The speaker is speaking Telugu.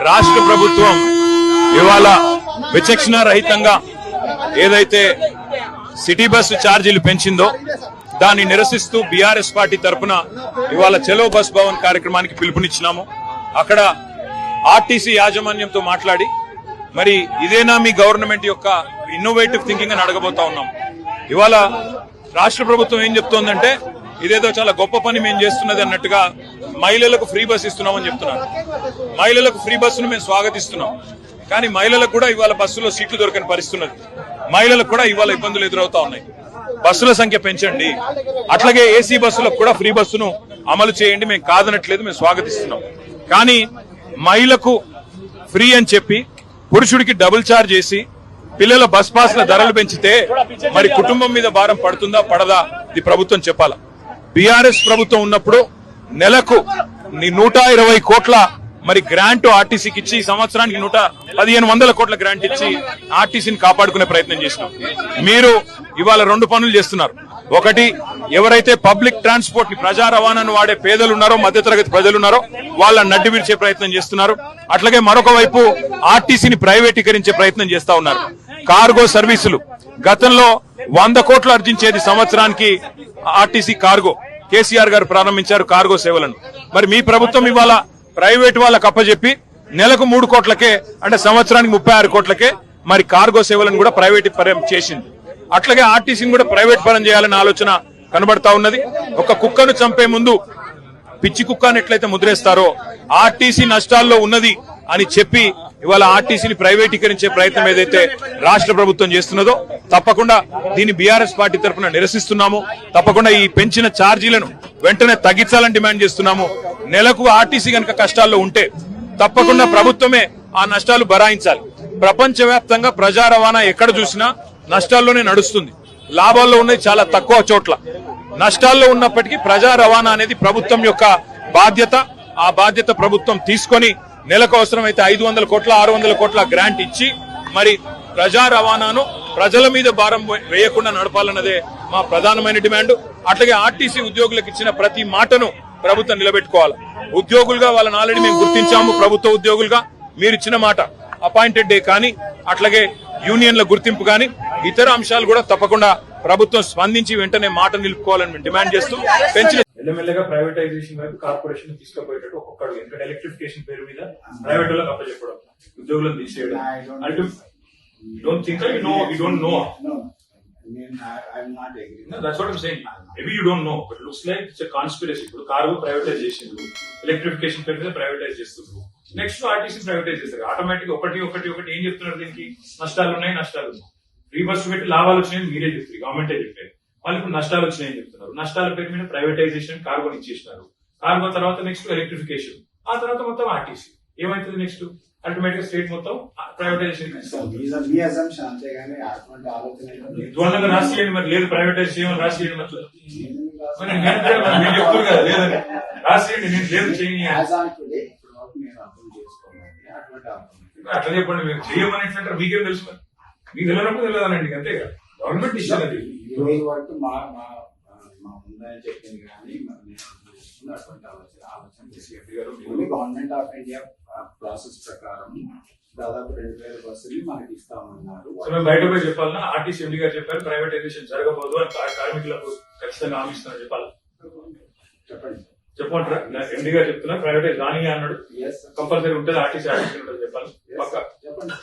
రాష్ట్ర ప్రభుత్వం ఇవాళ విచక్షణ రహితంగా ఏదైతే సిటీ బస్సు ఛార్జీలు పెంచిందో దాన్ని నిరసిస్తూ బీఆర్ఎస్ పార్టీ తరఫున ఇవాళ చలో బస్ భవన్ కార్యక్రమానికి పిలుపునిచ్చినాము. అక్కడ ఆర్టీసీ యాజమాన్యంతో మాట్లాడి మరి ఇదేనా మీ గవర్నమెంట్ యొక్క ఇన్నోవేటివ్ థింకింగ్ అని అడగబోతా ఉన్నాం. ఇవాళ రాష్ట్ర ప్రభుత్వం ఏం చెప్తోందంటే ఇదేదో చాలా గొప్ప పని మేము చేస్తున్నది అన్నట్టుగా మహిళలకు ఫ్రీ బస్ ఇస్తున్నామని చెప్తున్నారు. మహిళలకు ఫ్రీ బస్సును మేము స్వాగతిస్తున్నాం. కానీ మహిళలకు కూడా ఇవాళ బస్సులో సీట్లు దొరకని పరిస్థితి. మహిళలకు కూడా ఇవాళ ఇబ్బందులు ఎదురవుతా ఉన్నాయి. బస్సుల సంఖ్య పెంచండి, అట్లాగే ఏసీ బస్సులకు కూడా ఫ్రీ బస్సును అమలు చేయండి. మేము కాదనట్లేదు, మేము స్వాగతిస్తున్నాం. కానీ మహిళకు ఫ్రీ అని చెప్పి పురుషుడికి డబుల్ ఛార్జ్ చేసి పిల్లల బస్ పాస్ల ధరలు పెంచితే మరి కుటుంబం మీద భారం పడుతుందా పడదా ఇది ప్రభుత్వం చెప్పాలా. బీఆర్ఎస్ ప్రభుత్వం ఉన్నప్పుడు నెలకు 120 కోట్ల మరి గ్రాంట్ ఆర్టీసీకి ఇచ్చి సంవత్సరానికి 1500 కోట్ల గ్రాంట్ ఇచ్చి ఆర్టీసీని కాపాడుకునే ప్రయత్నం చేసినాం. మీరు ఇవాళ 2 పనులు చేస్తున్నారు. ఒకటి, ఎవరైతే పబ్లిక్ ట్రాన్స్పోర్ట్ ని ప్రజా రవాణాను వాడే పేదలు ఉన్నారో, మధ్యతరగతి ప్రజలు ఉన్నారో వాళ్ళ నడ్డి విరిచే ప్రయత్నం చేస్తున్నారు. అట్లాగే మరొక వైపు ఆర్టీసీని ప్రైవేటీకరించే ప్రయత్నం చేస్తా ఉన్నారు. కార్గో సర్వీసులు గతంలో 100 కోట్లు ఆర్జించేది సంవత్సరానికి ఆర్టీసీ కార్గో. కేసీఆర్ గారు ప్రారంభించారు కార్గో సేవలను. మరి మీ ప్రభుత్వం ఇవాళ ప్రైవేట్ వాళ్ళకు అప్పచెప్పి నెలకు 3 కోట్లకే అంటే సంవత్సరానికి 36 కోట్లకే మరి కార్గో సేవలను కూడా ప్రైవేట్ పరం చేసింది. అట్లాగే ఆర్టీసీని కూడా ప్రైవేట్ పరం చేయాలనే ఆలోచన కనబడతా ఉన్నది. ఒక కుక్కను చంపే ముందు పిచ్చి కుక్కను ఎట్లయితే ముద్రేస్తారో ఆర్టీసీ నష్టాల్లో ఉన్నది అని చెప్పి ఇవాళ ఆర్టీసీని ప్రైవేటీకరించే ప్రయత్నం ఏదైతే రాష్ట్ర ప్రభుత్వం చేస్తున్నదో తప్పకుండా దీన్ని బీఆర్ఎస్ పార్టీ తరఫున నిరసిస్తున్నాము. తప్పకుండా ఈ పెంచిన ఛార్జీలను వెంటనే తగ్గించాలని డిమాండ్ చేస్తున్నాము. నెలకు ఆర్టీసీ కనుక కష్టాల్లో ఉంటే తప్పకుండా ప్రభుత్వమే ఆ నష్టాలు భరాయించాలి. ప్రపంచవ్యాప్తంగా ప్రజా రవాణా ఎక్కడ చూసినా నష్టాల్లోనే నడుస్తుంది. లాభాల్లో ఉన్నది చాలా తక్కువ చోట్ల. నష్టాల్లో ఉన్నప్పటికీ ప్రజా రవాణా అనేది ప్రభుత్వం యొక్క బాధ్యత. ఆ బాధ్యత ప్రభుత్వం తీసుకొని నెలకు అవసరమైతే 500 కోట్ల 600 కోట్ల గ్రాంట్ ఇచ్చి మరి ప్రజా రవాణాను ప్రజల మీద భారం వేయకుండా నడపాలన్నదే మా ప్రధానమైన డిమాండ్. అట్లాగే ఆర్టీసీ ఉద్యోగులకు ఇచ్చిన ప్రతి మాటను ప్రభుత్వం నిలబెట్టుకోవాలి. ఉద్యోగులుగా వాళ్ళని ఆల్రెడీ మేము గుర్తించాము. ప్రభుత్వ ఉద్యోగులుగా మీరు ఇచ్చిన మాట అపాయింటెడ్ డే కానీ అట్లాగే యూనియన్ల గుర్తింపు కానీ ఇతర అంశాలు కూడా తప్పకుండా ప్రభుత్వం స్పందించి వెంటనే మాట నిలుపుకోవాలని డిమాండ్ చేస్తూ పెంచిన మెల్లమెల్లగా ప్రైవేటైజేషన్ వైపు కార్పొరేషన్ తీసుకుపోయేటట్టు ఒక్కొక్కడు ఎందుకంటే ఎలక్ట్రిఫికేషన్ పేరు మీద ప్రైవేట్ వాళ్ళకి అప్పచెప్పడం, ఉద్యోగులను తీసేయడం. Don't think like you don't know. No, I'm not agree. No, that's what I'm saying. Maybe you don't know, but it looks like it's a conspiracy. ఇప్పుడు కార్గో ప్రైవేటైజ్ చేసిండ్రు, ఎలక్ట్రిఫికేషన్ పేరు మీద ప్రైవేటైజ్ చేస్తుండ్రు. నెక్స్ట్ ఆర్టీసీ ప్రైవేటైజ్ చేస్తారు. ఆటోమేటిక్ ఒకటి ఏం చెప్తున్నారు, దీనికి నష్టాలు ఉన్నాయి. ఫ్రీ బస్సు పెట్టి లాభాలు వచ్చినాయని మీరే చెప్తారు, గవర్నమెంటే చెప్పారు. వాళ్ళు ఇప్పుడు నష్టాలు వచ్చినాయని చెప్తున్నారు. నష్టాల పేరు మీద ప్రైవేటైజేషన్ కార్గోని ఇచ్చేసినారు. కార్గో తర్వాత నెక్స్ట్ ఎలక్ట్రిఫికేషన్, ఆ తర్వాత మొత్తం ఆర్టీసీ. ఏమైతుంది నెక్స్ట్? అల్టిమేట్ గా స్టేట్ మొత్తం ప్రైవేటైజేషన్ ద్వంద్వంగా రాసియండి. మరి లేదు ప్రైవేటైజ్ చేయమని రాసియండి. మరి మీరు చెప్తారు కదా లేదని రాసియండి. నేను లేదు చేయని అట్లా చెప్పండి. మీరు చేయమని ఎట్లంటారు? మీకేం తెలుసు? మరి మీకు తెలియనప్పుడు తెలియదానండి, అంతే కదా. గవర్నమెంట్ ఇష్టం అది. వరకు మా ఉందని చెప్పింది కానీ గవర్నమెంట్ ఆఫ్ ఇండియా ప్రాసెస్ ప్రకారం దాదాపు 2000 బస్సులు మనకి ఇస్తామన్నారు. మేము బయట పోయి చెప్పాలన్నా ఆర్టీసీ ఎండీ గారు చెప్పారు ప్రైవేటైజేషన్ జరగబోదు అని కార్మికులకు ఖచ్చితంగా హామీ ఇస్తామని చెప్పాలి. చెప్పంటారా? ఎండీ గారు చెప్తున్నారు ప్రైవేటైజ్ రాని అన్నాడు. కంపల్సరీ ఉంటుంది, ఆర్టీసీ ఉంటుంది చెప్పాలి. పక్కా చెప్పండి.